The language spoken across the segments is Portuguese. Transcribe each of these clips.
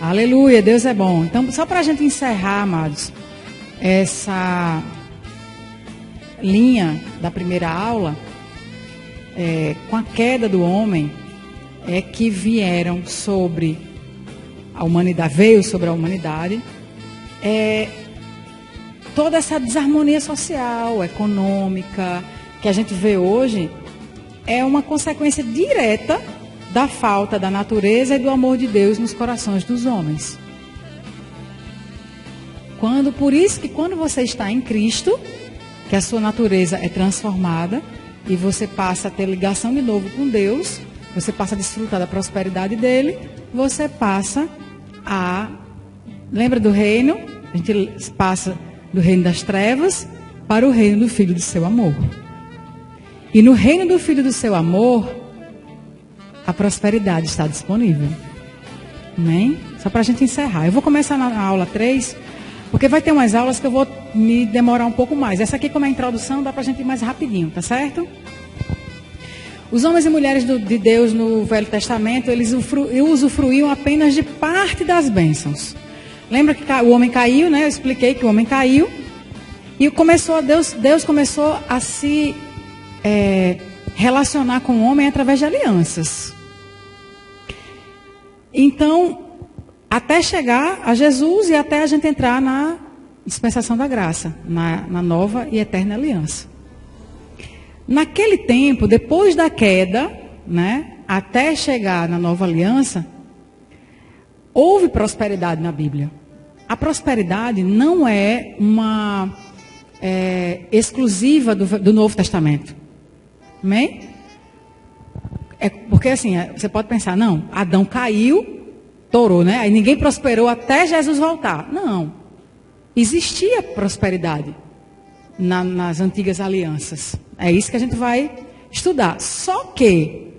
Aleluia, Deus é bom. Então, só para a gente encerrar, amados, essa linha da primeira aula, com a queda do homem, é que vieram sobre a humanidade, veio sobre a humanidade, toda essa desarmonia social, econômica, que a gente vê hoje, é uma consequência direta da falta da natureza e do amor de Deus nos corações dos homens. Por isso que quando você está em Cristo, que a sua natureza é transformada e você passa a ter ligação de novo com Deus, você passa a desfrutar da prosperidade dele, você passa a... Lembra do reino? A gente passa do reino das trevas para o reino do Filho do seu amor. E no reino do Filho do seu amor, a prosperidade está disponível. Amém? Só para a gente encerrar. Eu vou começar na aula 3, porque vai ter umas aulas que eu vou me demorar um pouco mais. Essa aqui, como é a introdução, dá para a gente ir mais rapidinho, tá certo? Os homens e mulheres de Deus no Velho Testamento, eles usufruíam apenas de parte das bênçãos. Lembra que o homem caiu, né? Eu expliquei que o homem caiu. E Deus começou a se relacionar com o homem através de alianças. Então, até chegar a Jesus e até a gente entrar na dispensação da graça, na nova e eterna aliança. Naquele tempo, depois da queda, né, até chegar na nova aliança, houve prosperidade na Bíblia. A prosperidade não é uma exclusiva do Novo Testamento. Amém? Porque assim, você pode pensar, não, Adão caiu, torou, né? Aí ninguém prosperou até Jesus voltar. Não. Existia prosperidade nas antigas alianças. É isso que a gente vai estudar. Só que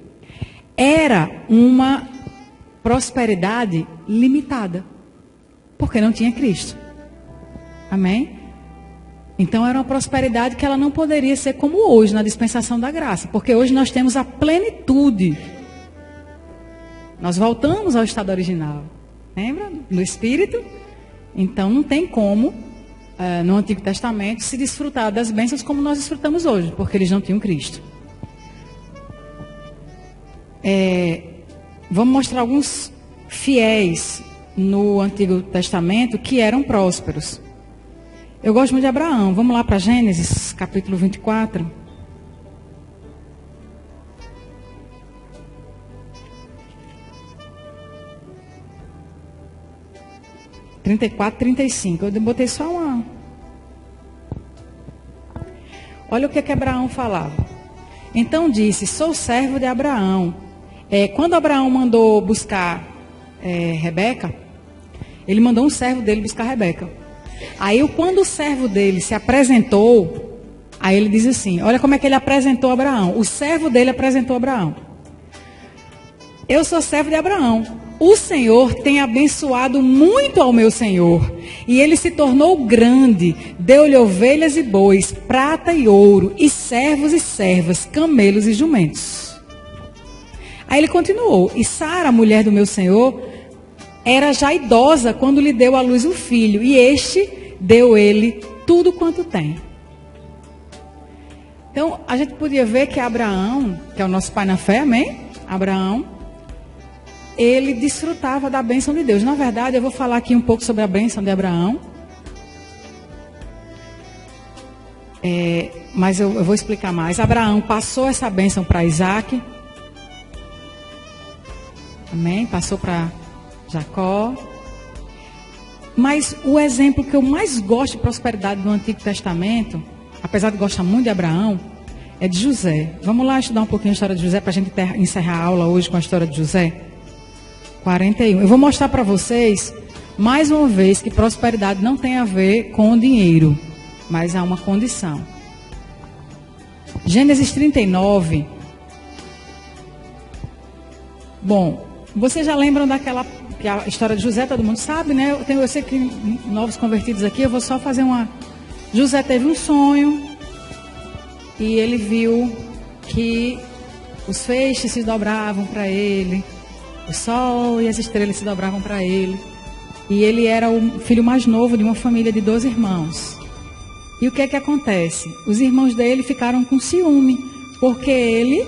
era uma prosperidade limitada. Porque não tinha Cristo. Amém? Então era uma prosperidade que ela não poderia ser como hoje, na dispensação da graça. Porque hoje nós temos a plenitude. Nós voltamos ao estado original. Lembra? No Espírito. Então não tem como, no Antigo Testamento, se desfrutar das bênçãos como nós desfrutamos hoje. Porque eles não tinham Cristo. Vamos mostrar alguns fiéis no Antigo Testamento que eram prósperos. Eu gosto muito de Abraão. Vamos lá para Gênesis, capítulo 24. (34 e 35). Eu botei só uma. Olha o que Abraão falava. Então disse: sou servo de Abraão. Quando Abraão mandou buscar Rebeca, ele mandou um servo dele buscar Rebeca. Aí, quando o servo dele se apresentou, aí ele diz assim, olha como é que ele apresentou Abraão. O servo dele apresentou Abraão. Eu sou servo de Abraão. O Senhor tem abençoado muito ao meu Senhor. E ele se tornou grande. Deu-lhe ovelhas e bois, prata e ouro, e servos e servas, camelos e jumentos. Aí ele continuou. E Sara, a mulher do meu Senhor, era já idosa quando lhe deu à luz o filho. E este deu ele tudo quanto tem. Então, a gente podia ver que Abraão, que é o nosso pai na fé, amém? Abraão, ele desfrutava da bênção de Deus. Na verdade, eu vou falar aqui um pouco sobre a bênção de Abraão. Mas eu vou explicar mais. Abraão passou essa bênção para Isaac. Amém? Passou para Jacó. Mas o exemplo que eu mais gosto de prosperidade do Antigo Testamento, apesar de gostar muito de Abraão, é de José. Vamos lá estudar um pouquinho a história de José para a gente encerrar a aula hoje com a história de José. 41. Eu vou mostrar para vocês, mais uma vez, que prosperidade não tem a ver com dinheiro, mas há uma condição. Gênesis 39. Bom, vocês já lembram daquela... que a história de José, todo mundo sabe, né? Eu sei que novos convertidos aqui, eu vou só fazer uma... José teve um sonho e ele viu que os feixes se dobravam para ele, o sol e as estrelas se dobravam para ele. E ele era o filho mais novo de uma família de 12 irmãos. E o que é que acontece? Os irmãos dele ficaram com ciúme, porque ele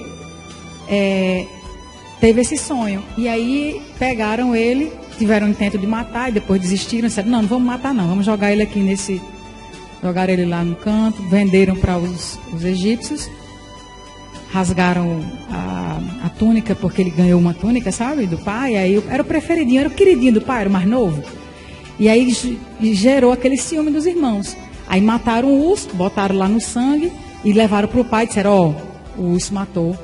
teve esse sonho. E aí pegaram ele, tiveram o intento de matar e depois desistiram. Disseram, não vamos matar não, vamos jogar ele aqui nesse... Jogaram ele lá no canto, venderam para os egípcios, rasgaram a túnica, porque ele ganhou uma túnica, sabe, do pai. Aí era o preferidinho, era o queridinho do pai, era o mais novo. E aí gerou aquele ciúme dos irmãos. Aí mataram o urso, botaram lá no sangue e levaram para o pai e disseram, o urso matou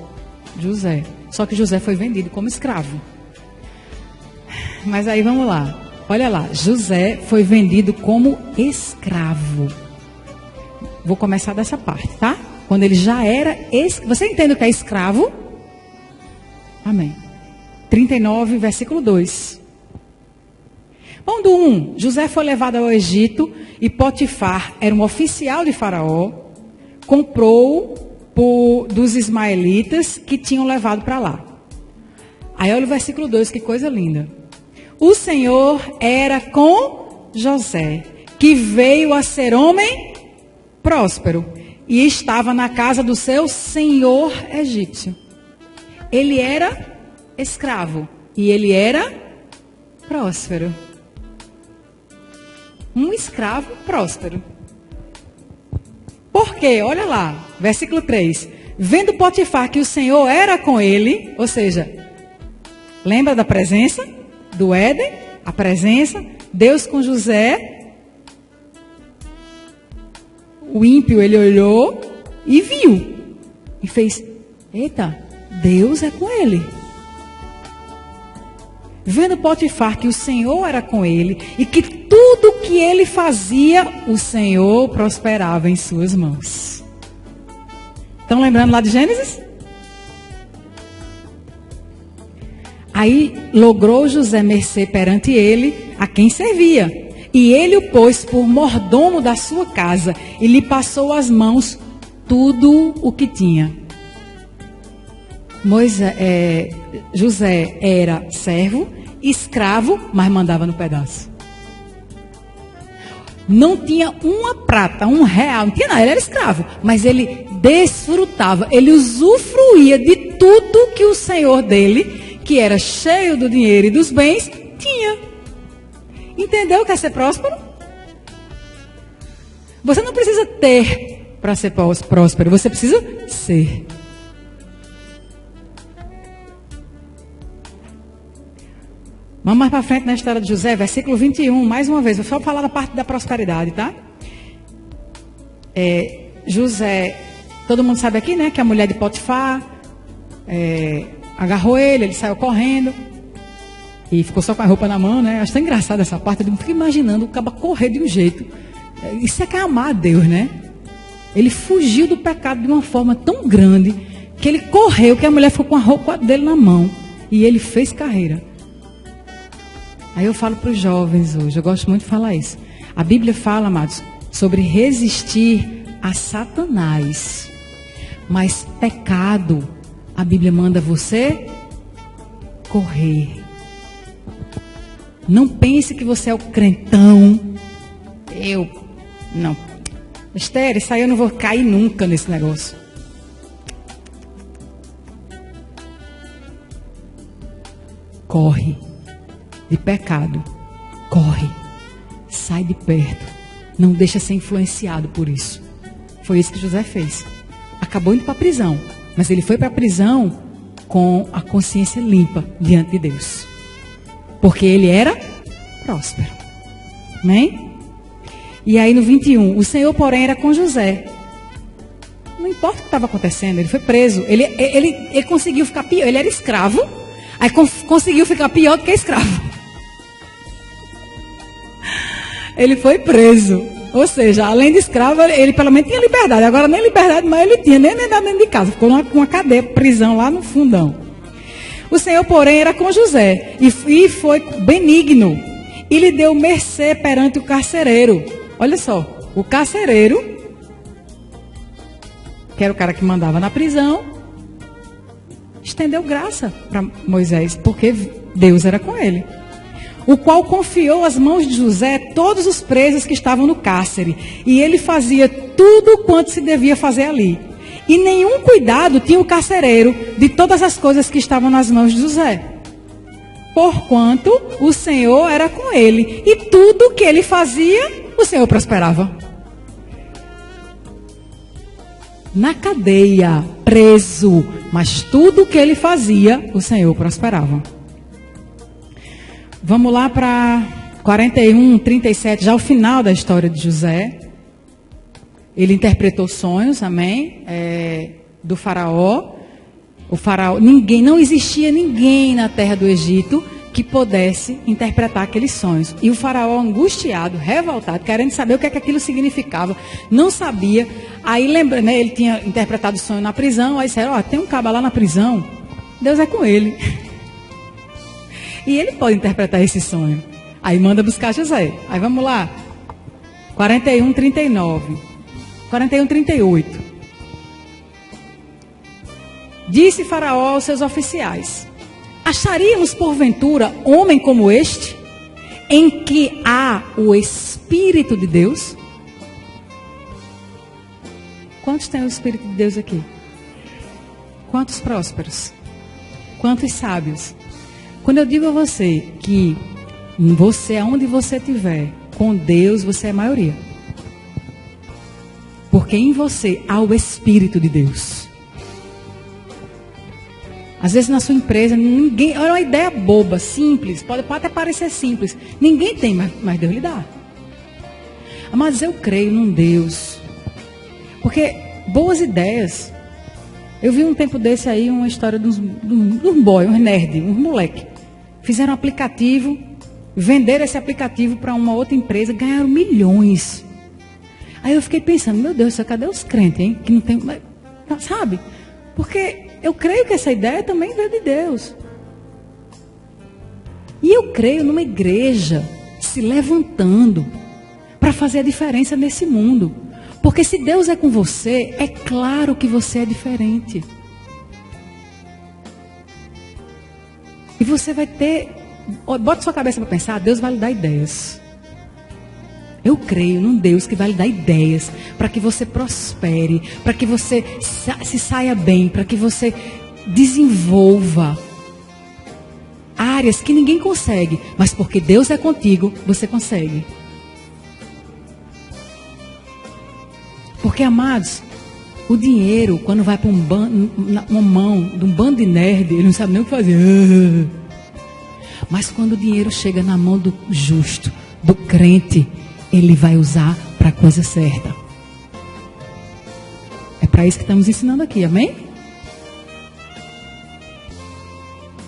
José. Só que José foi vendido como escravo. Mas aí vamos lá. Olha lá, José foi vendido como escravo. Vou começar dessa parte, tá? Quando ele já era... Você entende o que é escravo? Amém. 39, versículo 2. Ponto 1. José foi levado ao Egito e Potifar era um oficial de Faraó. Comprou dos ismaelitas que tinham levado para lá. Aí olha o versículo 2, que coisa linda. O Senhor era com José, que veio a ser homem próspero e estava na casa do seu senhor egípcio. Ele era escravo e ele era próspero. Um escravo próspero. Por quê? Olha lá, versículo 3. Vendo Potifar que o Senhor era com ele, ou seja, lembra da presença do Éden? A presença, Deus com José. O ímpio, ele olhou e viu. E fez, eita, Deus é com ele. Vendo Potifar que o Senhor era com ele e que tudo que ele fazia, o Senhor prosperava em suas mãos. Estão lembrando lá de Gênesis? Aí logrou José mercê perante ele, a quem servia. E ele o pôs por mordomo da sua casa e lhe passou às mãos tudo o que tinha. José era servo, escravo, mas mandava no pedaço. Não tinha uma prata, R$1, não tinha nada, ele era escravo. Mas ele desfrutava, ele usufruía de tudo que o Senhor dele, que era cheio do dinheiro e dos bens, tinha. Entendeu o que é ser próspero? Você não precisa ter para ser próspero, você precisa ser. Vamos mais para frente na história de José, versículo 21, mais uma vez, vou só falar da parte da prosperidade, tá? José, todo mundo sabe aqui, né, que a mulher de Potifar agarrou ele saiu correndo e ficou só com a roupa na mão, né? Acho tão engraçado essa parte, eu fico imaginando o cara correr de um jeito. Isso é que é amar a Deus, né? Ele fugiu do pecado de uma forma tão grande que ele correu, que a mulher ficou com a roupa dele na mão e ele fez carreira. Aí eu falo para os jovens hoje, eu gosto muito de falar isso. A Bíblia fala, amados, sobre resistir a Satanás. Mas pecado, a Bíblia manda você correr. Não pense que você é o crentão. Não. Esther, isso aí eu não vou cair nunca nesse negócio. Corre. De pecado, corre, sai de perto, não deixa ser influenciado por isso. Foi isso que José fez. Acabou indo para a prisão, mas ele foi para a prisão com a consciência limpa diante de Deus, porque ele era próspero. Amém? E aí no 21, o Senhor porém era com José. Não importa o que estava acontecendo, ele foi preso, ele conseguiu ficar pior, ele era escravo, aí conseguiu ficar pior do que escravo. Ele foi preso. Ou seja, além de escravo, ele pelo menos tinha liberdade. Agora nem liberdade mais ele tinha, nem nada dentro de casa. Ficou numa cadeia, prisão lá no fundão. O Senhor, porém, era com José e foi benigno. E lhe deu mercê perante o carcereiro. Olha só, o carcereiro, que era o cara que mandava na prisão, estendeu graça para Moisés, porque Deus era com ele. o qual confiou às mãos de José todos os presos que estavam no cárcere, e ele fazia tudo quanto se devia fazer ali. E nenhum cuidado tinha o carcereiro de todas as coisas que estavam nas mãos de José, porquanto o Senhor era com ele, e tudo que ele fazia, o Senhor prosperava. Na cadeia, preso, mas tudo que ele fazia, o Senhor prosperava. Vamos lá para 41, 37, já o final da história de José. Ele interpretou sonhos, amém, do faraó. O faraó, não existia ninguém na terra do Egito que pudesse interpretar aqueles sonhos. E o faraó, angustiado, revoltado, querendo saber o que é que aquilo significava, não sabia. Aí lembra, né, ele tinha interpretado o sonho na prisão, aí disseram, tem um caba lá na prisão, Deus é com ele. E ele pode interpretar esse sonho. Aí manda buscar José. Aí vamos lá. 41, 39. 41, 38. Disse Faraó aos seus oficiais: acharíamos porventura homem como este, em que há o Espírito de Deus? Quantos tem o Espírito de Deus aqui? Quantos prósperos? Quantos sábios? Quando eu digo a você que você, aonde você estiver, com Deus, você é maioria. Porque em você há o Espírito de Deus. Às vezes na sua empresa, ninguém... Olha uma ideia boba, simples, pode até parecer simples. Ninguém tem, mas Deus lhe dá. Mas eu creio num Deus. Porque boas ideias... Eu vi um tempo desse aí uma história de uns boy, uns nerd, uns moleque. Fizeram um aplicativo, venderam esse aplicativo para uma outra empresa, ganharam milhões. Aí eu fiquei pensando, meu Deus, cadê os crentes, hein? Que não tem... Sabe? Porque eu creio que essa ideia também veio de Deus. E eu creio numa igreja se levantando para fazer a diferença nesse mundo. Porque se Deus é com você, é claro que você é diferente. E você vai ter... Bota sua cabeça para pensar, Deus vai lhe dar ideias. Eu creio num Deus que vai lhe dar ideias para que você prospere, para que você se saia bem, para que você desenvolva áreas que ninguém consegue, mas porque Deus é contigo, você consegue. Porque, amados, o dinheiro, quando vai para uma mão de um bando de nerd, ele não sabe nem o que fazer. Mas quando o dinheiro chega na mão do justo, do crente, ele vai usar para a coisa certa. É para isso que estamos ensinando aqui, amém?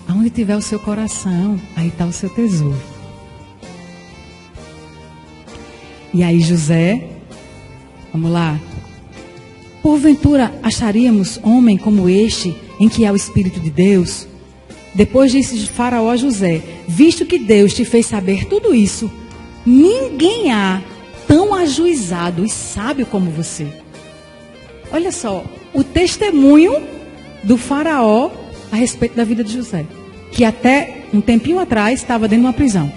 Aonde tiver o seu coração, aí está o seu tesouro. E aí José, vamos lá. Porventura acharíamos homem como este, em que há o Espírito de Deus? Depois disse Faraó a José: visto que Deus te fez saber tudo isso, ninguém há tão ajuizado e sábio como você. Olha só, o testemunho do Faraó a respeito da vida de José, que até um tempinho atrás estava dentro de uma prisão.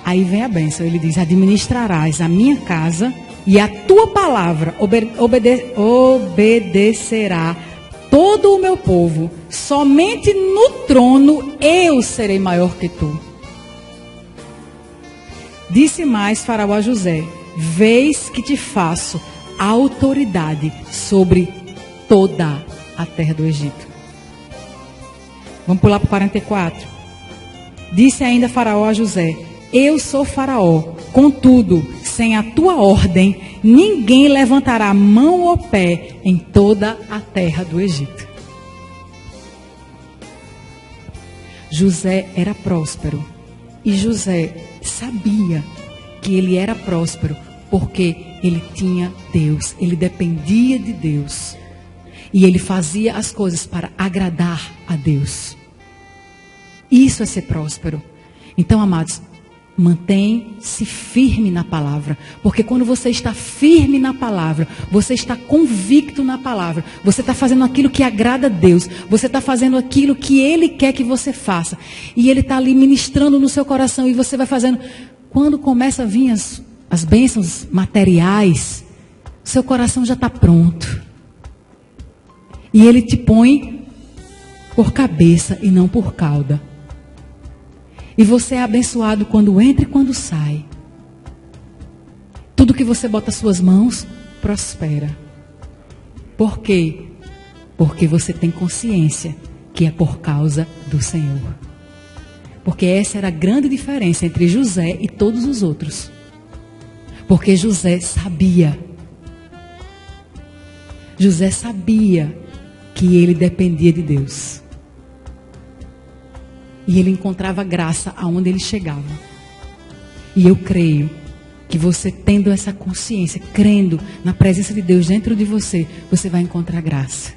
Aí vem a bênção, ele diz: administrarás a minha casa e a tua palavra obedecerá todo o meu povo. Somente no trono eu serei maior que tu. Disse mais Faraó a José: vês que te faço autoridade sobre toda a terra do Egito. Vamos pular para o 44. Disse ainda Faraó a José: eu sou Faraó, contudo, sem a tua ordem, ninguém levantará mão ou pé em toda a terra do Egito. José era próspero. E José sabia que ele era próspero porque ele tinha Deus. Ele dependia de Deus. E ele fazia as coisas para agradar a Deus. Isso é ser próspero. Então, amados, Mantém-se firme na palavra. Porque quando você está firme na palavra, você está convicto na palavra, você está fazendo aquilo que agrada a Deus, você está fazendo aquilo que Ele quer que você faça. E Ele está ali ministrando no seu coração e você vai fazendo. Quando começa a vir as bênçãos materiais, seu coração já está pronto. E Ele te põe por cabeça e não por cauda. E você é abençoado quando entra e quando sai. Tudo que você bota suas mãos, prospera. Por quê? Porque você tem consciência que é por causa do Senhor. Porque essa era a grande diferença entre José e todos os outros. Porque José sabia. José sabia que ele dependia de Deus. E ele encontrava graça aonde ele chegava. E eu creio que você tendo essa consciência, crendo na presença de Deus dentro de você, você vai encontrar graça.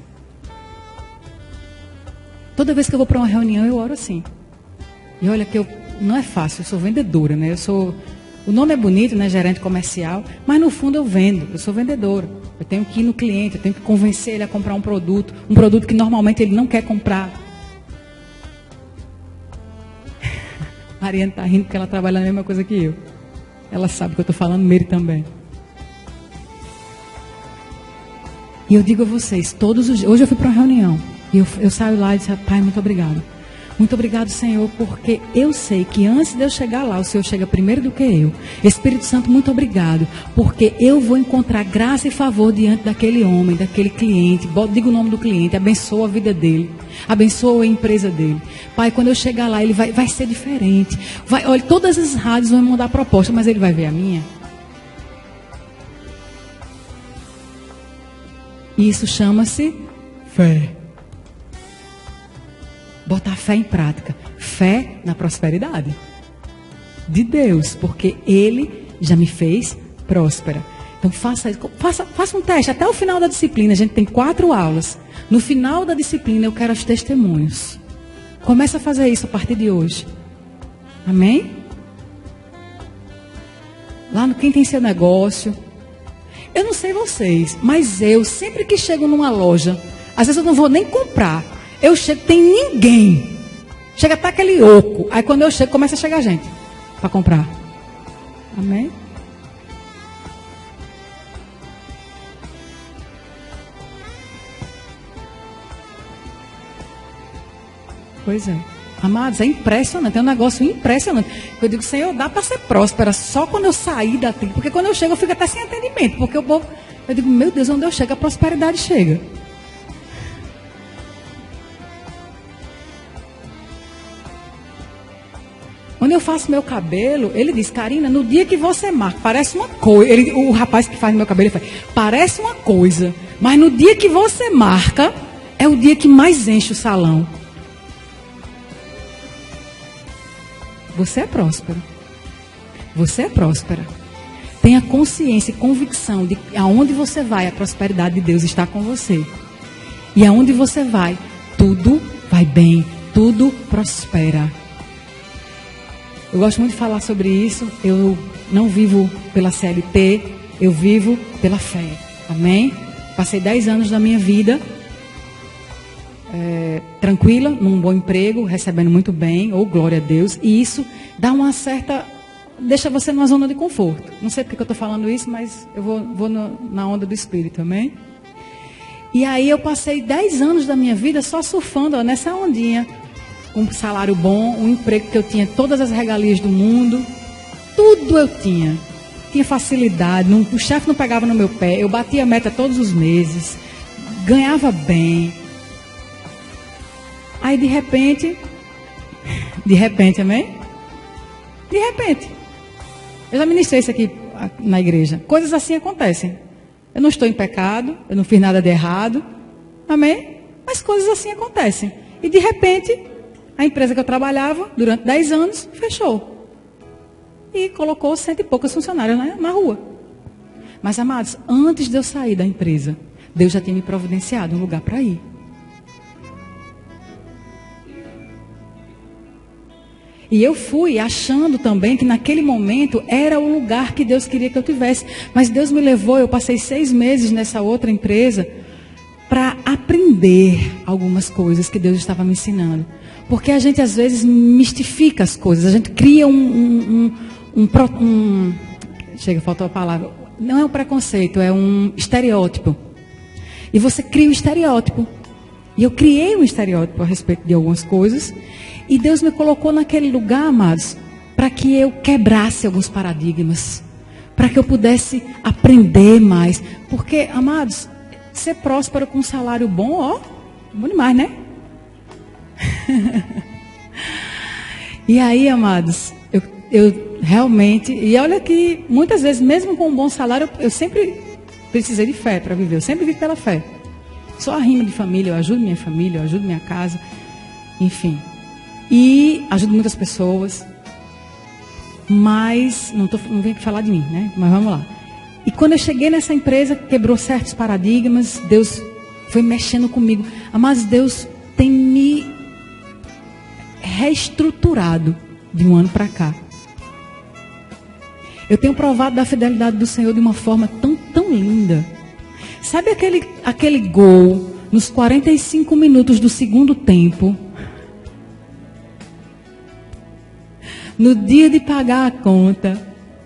Toda vez que eu vou para uma reunião, eu oro assim. E olha que não é fácil, eu sou vendedora, né? O nome é bonito, né? Gerente comercial, mas no fundo eu vendo, eu sou vendedora. Eu tenho que ir no cliente, eu tenho que convencer ele a comprar um produto que normalmente ele não quer comprar. Mariana está rindo porque ela trabalha na mesma coisa que eu. Ela sabe que eu estou falando Meire também. E eu digo a vocês, todos os dias, hoje eu fui para uma reunião, e eu saio lá e disse, Pai, muito obrigado. Muito obrigado, Senhor, porque eu sei que antes de eu chegar lá, o Senhor chega primeiro do que eu. Espírito Santo, muito obrigado, porque eu vou encontrar graça e favor diante daquele homem, daquele cliente. Diga o nome do cliente, abençoa a vida dele, abençoa a empresa dele. Pai, quando eu chegar lá, ele vai ser diferente. Olha, todas as rádios vão mandar proposta, mas ele vai ver a minha. Isso chama-se fé. Botar fé em prática. Fé na prosperidade de Deus, porque Ele já me fez próspera. Então faça um teste. Até o final da disciplina, a gente tem 4 aulas. No final da disciplina eu quero os testemunhos. Comece a fazer isso a partir de hoje. Amém? Lá no Quem Tem Seu Negócio. Eu não sei vocês, mas eu sempre que chego numa loja, às vezes eu não vou nem comprar. Eu chego, tem ninguém. Chega até aquele oco. Aí quando eu chego, começa a chegar gente para comprar. Amém? Pois é. Amados, é impressionante. É um negócio impressionante. Eu digo, Senhor, dá para ser próspera só quando eu sair da trilha. Porque quando eu chego, eu fico até sem atendimento. Porque o povo... Eu digo, meu Deus, onde eu chego, a prosperidade chega. Quando eu faço meu cabelo, ele diz, Karina, no dia que você marca, parece uma coisa. O rapaz que faz meu cabelo, ele fala, parece uma coisa, mas no dia que você marca, é o dia que mais enche o salão. Você é próspero. Você é próspera. Tenha consciência e convicção de que aonde você vai, a prosperidade de Deus está com você. E aonde você vai, tudo vai bem, tudo prospera. Eu gosto muito de falar sobre isso. Eu não vivo pela CLT, eu vivo pela fé. Amém? Passei 10 anos da minha vida tranquila, num bom emprego, recebendo muito bem, glória a Deus. E isso dá uma certa... deixa você numa zona de conforto. Não sei porque eu estou falando isso, mas eu vou na onda do Espírito, amém? E aí eu passei 10 anos da minha vida só surfando nessa ondinha. Um salário bom, um emprego que eu tinha todas as regalias do mundo. Tudo eu tinha. Tinha facilidade, o chefe não pegava no meu pé. Eu batia a meta todos os meses. Ganhava bem. Aí de repente, amém? De repente. Eu já ministrei isso aqui na igreja. Coisas assim acontecem. Eu não estou em pecado, eu não fiz nada de errado. Amém? Mas coisas assim acontecem. E de repente, a empresa que eu trabalhava durante 10 anos fechou. E colocou 100 e poucos funcionários na rua. Mas, amados, antes de eu sair da empresa, Deus já tinha me providenciado um lugar para ir. E eu fui achando também que naquele momento era o lugar que Deus queria que eu tivesse. Mas Deus me levou, eu passei 6 meses nessa outra empresa para aprender algumas coisas que Deus estava me ensinando. Porque a gente às vezes mistifica as coisas, a gente cria chega, faltou a palavra. Não é um preconceito, é um estereótipo. E você cria um estereótipo. E eu criei um estereótipo a respeito de algumas coisas. E Deus me colocou naquele lugar, amados, para que eu quebrasse alguns paradigmas. Para que eu pudesse aprender mais. Porque, amados, ser próspero com um salário bom, ó, bom demais, né? E aí, amados, eu realmente, e olha que muitas vezes, mesmo com um bom salário, eu sempre precisei de fé para viver, eu sempre vivo pela fé. Só arrimo de família, eu ajudo minha família, eu ajudo minha casa, enfim. E ajudo muitas pessoas, mas, não venho aqui falar de mim, né? Mas vamos lá. E quando eu cheguei nessa empresa, quebrou certos paradigmas, Deus foi mexendo comigo. Mas Deus tem me reestruturado de um ano para cá. Eu tenho provado da fidelidade do Senhor de uma forma tão linda. Sabe aquele gol nos 45 minutos do segundo tempo? No dia de pagar a conta,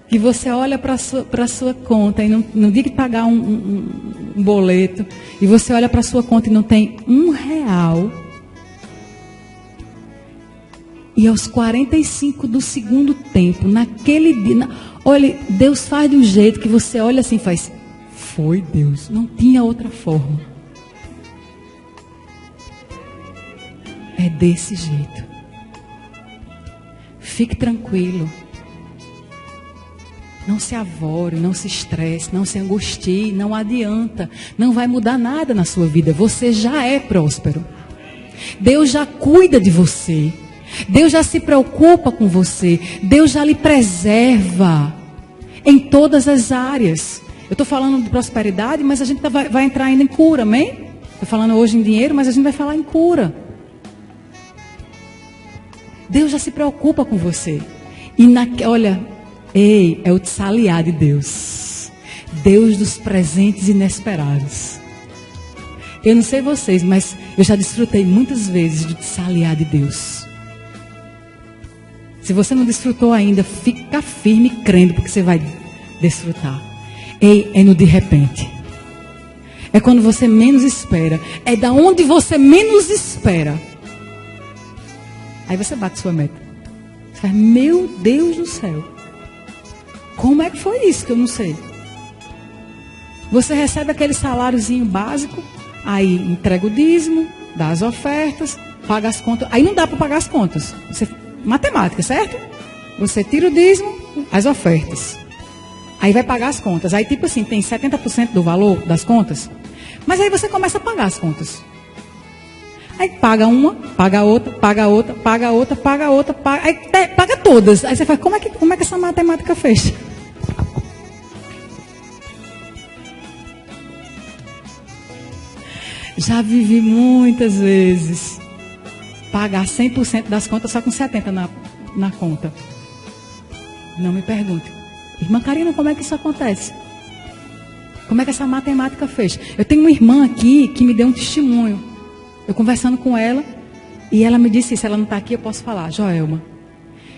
que você olha para a sua conta e no dia de pagar um boleto, e você olha para a sua conta e não tem R$1. E aos 45 do segundo tempo, naquele dia, olha, Deus faz de um jeito que você olha assim e faz, foi Deus, não tinha outra forma. É desse jeito. Fique tranquilo. Não se avore, não se estresse, não se angustie, não adianta. Não vai mudar nada na sua vida. Você já é próspero. Deus já cuida de você. Deus já se preocupa com você. Deus já lhe preserva em todas as áreas. Eu estou falando de prosperidade, mas a gente vai entrar ainda em cura, amém? Estou falando hoje em dinheiro, mas a gente vai falar em cura. Deus já se preocupa com você. E olha, é o tsaliá de Deus. Deus dos presentes inesperados. Eu não sei vocês, mas eu já desfrutei muitas vezes do tsaliá de Deus. Se você não desfrutou ainda, fica firme crendo, porque você vai desfrutar. É no de repente. É quando você menos espera. É da onde você menos espera. Aí você bate sua meta. Você faz, meu Deus do céu. Como é que foi isso que eu não sei? Você recebe aquele saláriozinho básico, aí entrega o dízimo, dá as ofertas, paga as contas. Aí não dá para pagar as contas. Matemática, certo? Você tira o dízimo, as ofertas. Aí vai pagar as contas. Aí tipo assim, tem 70% do valor das contas. Mas aí você começa a pagar as contas. Aí paga uma, paga outra, paga outra, paga outra, paga outra, aí paga todas. Aí você fala, como é que essa matemática fecha? Já vivi muitas vezes pagar 100% das contas só com 70% na conta. Não me pergunte. Irmã Karina, como é que isso acontece? Como é que essa matemática fecha? Eu tenho uma irmã aqui que me deu um testemunho. Eu conversando com ela, e ela me disse, se ela não está aqui, eu posso falar, Joelma.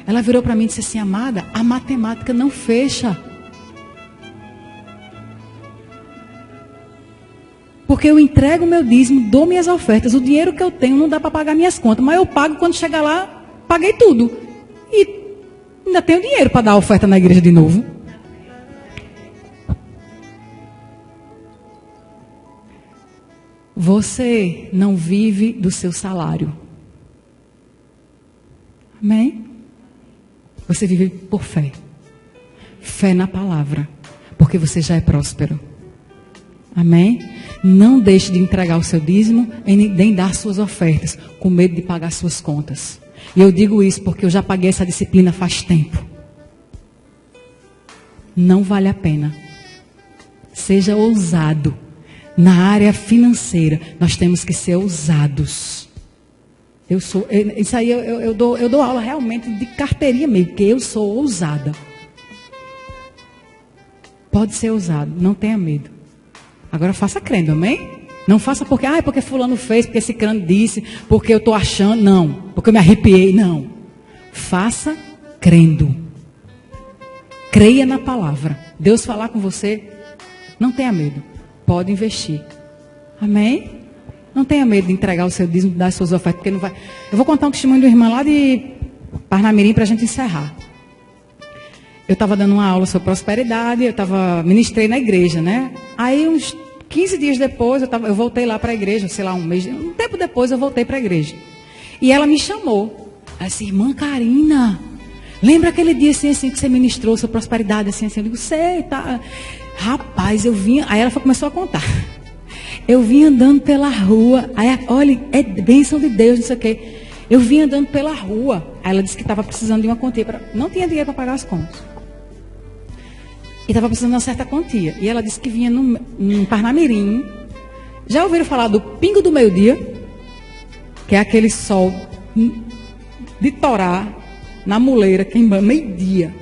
Ela virou para mim e disse assim, amada, a matemática não fecha. Porque eu entrego o meu dízimo, dou minhas ofertas, o dinheiro que eu tenho não dá para pagar minhas contas, mas eu pago quando chegar lá, paguei tudo. E ainda tenho dinheiro para dar a oferta na igreja de novo. Você não vive do seu salário. Amém? Você vive por fé. Fé na palavra. Porque você já é próspero. Amém? Não deixe de entregar o seu dízimo e nem dar suas ofertas com medo de pagar suas contas. E eu digo isso porque eu já paguei essa disciplina faz tempo. Não vale a pena. Seja ousado. Na área financeira, nós temos que ser ousados. Isso aí eu dou aula realmente de carteirinha mesmo, porque eu sou ousada. Pode ser ousado, não tenha medo. Agora faça crendo, amém? Não faça porque fulano fez, porque esse crânio disse, porque eu estou achando, não. Porque eu me arrepiei, não. Faça crendo. Creia na palavra. Deus falar com você, não tenha medo. Pode investir. Amém? Não tenha medo de entregar o seu dízimo, de dar as suas ofertas, porque não vai. Eu vou contar um testemunho do irmão lá de Parnamirim para a gente encerrar. Eu estava dando uma aula sobre prosperidade, ministrei na igreja, né? Aí uns 15 dias depois, eu voltei lá para a igreja, sei lá, um tempo depois eu voltei para a igreja. E ela me chamou. Ela disse, irmã Karina, lembra aquele dia assim que você ministrou sobre prosperidade, assim? Eu digo, sei, tá. Rapaz, eu vinha. Aí ela começou a contar. Eu vinha andando pela rua. Aí, olha, é bênção de Deus, não sei o quê. Eu vinha andando pela rua. Aí ela disse que estava precisando de uma quantia. Não tinha dinheiro para pagar as contas. E estava precisando de uma certa quantia. E ela disse que vinha no Parnamirim. Já ouviram falar do pingo do meio-dia? Que é aquele sol de torar na muleira, queimando meio-dia.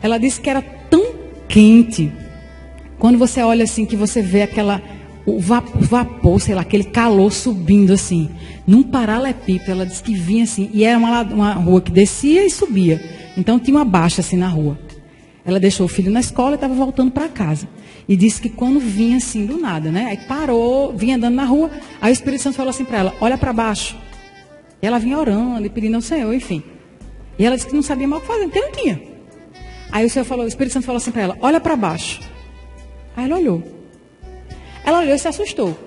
Ela disse que era tão quente. Quando você olha assim, que você vê o vapor, sei lá, aquele calor subindo assim, num paralelepípedo. Ela disse que vinha assim, e era uma rua que descia e subia. Então tinha uma baixa assim na rua. Ela deixou o filho na escola e estava voltando para casa. E disse que quando vinha assim do nada, né? Aí parou, vinha andando na rua. Aí o Espírito Santo falou assim para ela, olha para baixo. E ela vinha orando e pedindo ao Senhor, enfim. E ela disse que não sabia mais o que fazer, porque não tinha. Aí o Espírito Santo falou assim para ela, olha para baixo. Aí ela olhou. Ela olhou e se assustou.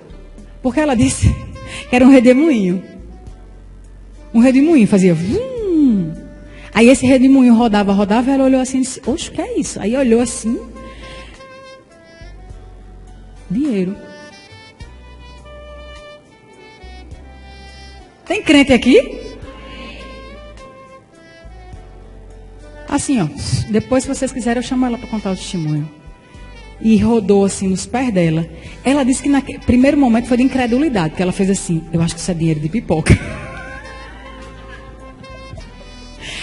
Porque ela disse que era um redemoinho. Um redemoinho fazia vum. Aí esse redemoinho rodava, e ela olhou assim e disse, oxe, o que é isso? Aí olhou assim. Dinheiro. Tem crente aqui? Assim, ó. Depois, se vocês quiserem, eu chamo ela para contar o testemunho. E rodou assim nos pés dela. Ela disse que naquele primeiro momento foi de incredulidade, que ela fez assim, eu acho que isso é dinheiro de pipoca.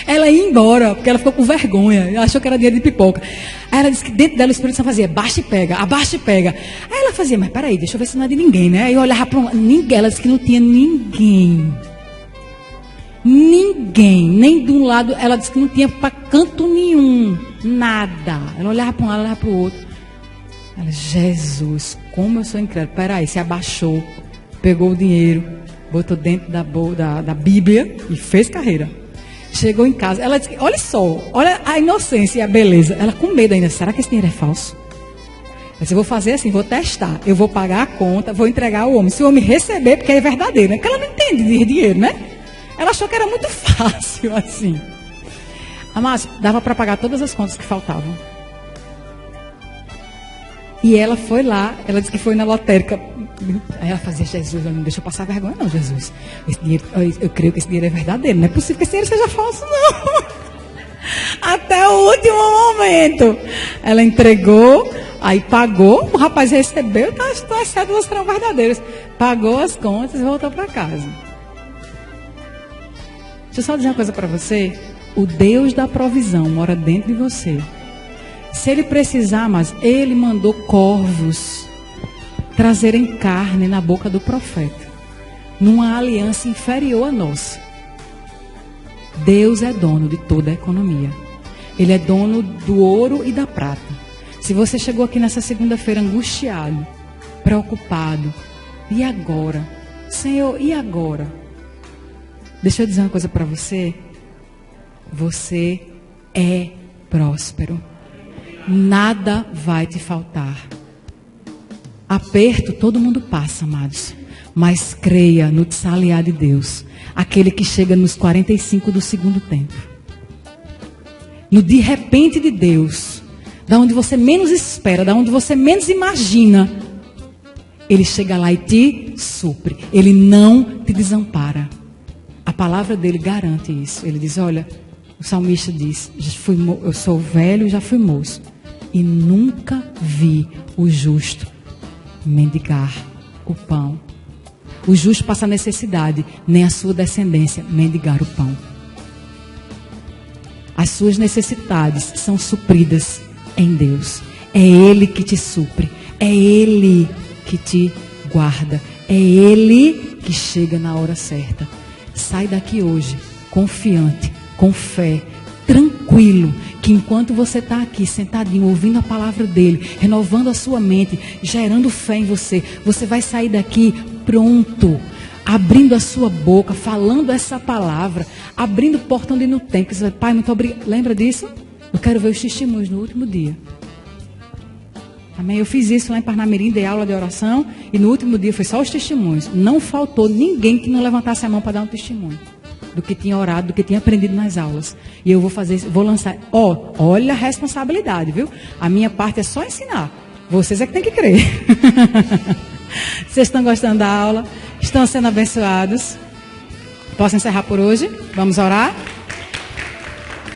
Ela ia embora, porque ela ficou com vergonha, ela achou que era dinheiro de pipoca. Aí ela disse que dentro dela o Espírito Santo fazia, abaixa e pega. Aí ela fazia, mas peraí, deixa eu ver se não é de ninguém, né? Aí eu olhava para ninguém, ela disse que não tinha ninguém. Ninguém, nem de um lado, ela disse que não tinha para canto nenhum, nada. Ela olhava para um lado, olhava para o outro. Ela, Jesus, como eu sou incrédula. Peraí, se abaixou, pegou o dinheiro, botou dentro da Bíblia e fez carreira. Chegou em casa, ela disse, olha só, olha a inocência e a beleza. Ela com medo ainda, será que esse dinheiro é falso? Ela disse, eu vou fazer assim, vou testar. Eu vou pagar a conta, vou entregar ao homem. Se o homem receber, porque é verdadeiro, né? Porque ela não entende de dinheiro, né? Ela achou que era muito fácil assim. Mas dava para pagar todas as contas que faltavam. E ela foi lá, ela disse que foi na lotérica. Aí ela fazia, Jesus, não deixa eu passar vergonha não, Jesus. Esse dinheiro, eu creio que esse dinheiro é verdadeiro. Não é possível que esse dinheiro seja falso, não. Até o último momento. Ela entregou, aí pagou, o rapaz recebeu, as cédulas serão verdadeiras. Pagou as contas e voltou para casa. Deixa eu só dizer uma coisa para você. O Deus da provisão mora dentro de você. Se ele precisar, mas ele mandou corvos trazerem carne na boca do profeta, numa aliança inferior à nossa. Deus é dono de toda a economia. Ele é dono do ouro e da prata. Se você chegou aqui nessa segunda-feira angustiado, preocupado, e agora? Senhor, e agora? Deixa eu dizer uma coisa para você. Você é próspero. Nada vai te faltar. Aperto todo mundo passa, amados. Mas creia no tsaliá de Deus. Aquele que chega nos 45 do segundo tempo. No de repente de Deus. Da onde você menos espera, da onde você menos imagina. Ele chega lá e te supre. Ele não te desampara. A palavra dele garante isso. Ele diz, olha, o salmista diz, eu sou velho e já fui moço. E nunca vi o justo mendigar o pão. o justo passa necessidade, nem a sua descendência mendigar o pão. As suas necessidades são supridas em Deus. É Ele que te supre, é Ele que te guarda, é Ele que chega na hora certa. Sai daqui hoje, confiante, com fé, tranquilo, que enquanto você está aqui sentadinho, ouvindo a palavra dele, renovando a sua mente, gerando fé em você, você vai sair daqui pronto, abrindo a sua boca, falando essa palavra, abrindo o portão ali no tempo. Você vai, Pai, muito obrigado. Lembra disso? Eu quero ver os testemunhos no último dia. Amém? Eu fiz isso lá em Parnamirim, dei aula de oração, e no último dia foi só os testemunhos. Não faltou ninguém que não levantasse a mão para dar um testemunho do que tinha orado, do que tinha aprendido nas aulas. E eu vou fazer isso, vou lançar. Olha a responsabilidade, viu? A minha parte é só ensinar. Vocês é que tem que crer. Vocês estão gostando da aula? Estão sendo abençoados? Posso encerrar por hoje? Vamos orar?